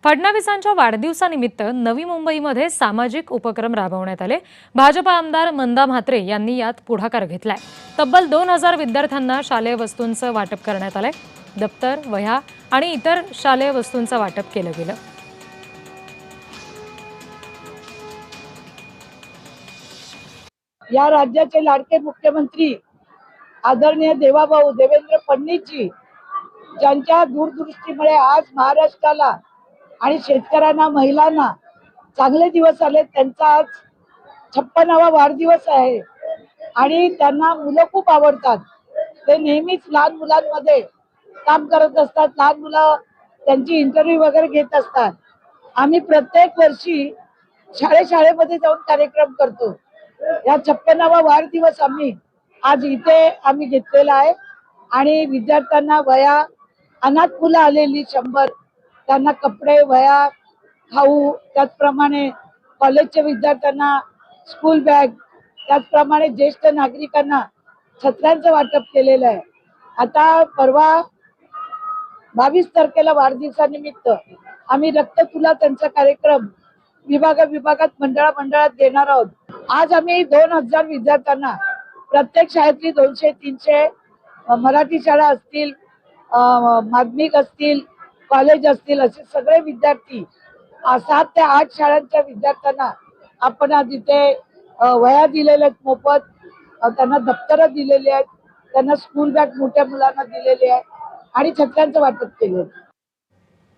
फडणवीसांच्या वाढदिवसानिमित्त नवी मुंबईमध्ये सामाजिक उपक्रम राबवण्यात आले। भाजप आमदार मंदा म्हात्रे यांनी यात पुढाकार घेतलाय। तब्बल 2000 विद्यार्थ्यांना शालेय वस्तूंचं वाटप करण्यात आलंय। दप्तर, वह्या आणि इतर शालेय वस्तूंचं वाटप केलं गेलं। या राज्याचे लाडके मुख्यमंत्री आदरणीय देवाभाऊ देवेंद्र फडणवीसजी ज्यांच्या दूरदृष्टीमुळे आज महाराष्ट्राला आणि शेतकऱ्यांना, महिलांना चांगले दिवस आले, त्यांचा आज 56वा वाढदिवस आहे आणि त्यांना मुलं खूप आवडतात। ते नेहमीच लहान मुलांमध्ये काम करत असतात, लहान मुलं त्यांची इंटरव्ह्यू वगैरे घेत असतात। आम्ही प्रत्येक वर्षी शाळेमध्ये जाऊन कार्यक्रम करतो। या 56वा वाढदिवस आम्ही आज इथे घेतलेला आहे आणि विद्यार्थ्यांना वह्या, अनाथ मुलं आलेली 100 त्यांना कपडे, वह्या, खाऊ, त्याचप्रमाणे कॉलेजच्या विद्यार्थ्यांना स्कूल बॅग, त्याचप्रमाणे ज्येष्ठ नागरिकांना छत्र्यांचं वाटप केलेलं आहे। आता परवा 22 तारखेला वाढदिवसानिमित्त आम्ही रक्त तुला त्यांचा कार्यक्रम विभागात मंडळात देणार आहोत। आज आम्ही 2000 विद्यार्थ्यांना, प्रत्येक शाळेतली 200-300 मराठी शाळा असतील, माध्यमिक असतील, कॉलेज असतील, असे सगळे विद्यार्थी 7 ते 8 शाळांच्या विद्यार्थ्यांना आपण आज इथे वह्या दिलेल्या आहेत मोफत, त्यांना दप्तरं दिलेली आहेत, त्यांना स्कूल बॅग मोठ्या मुलांना दिलेली आहे आणि छत्र्यांचं वाटप केलं।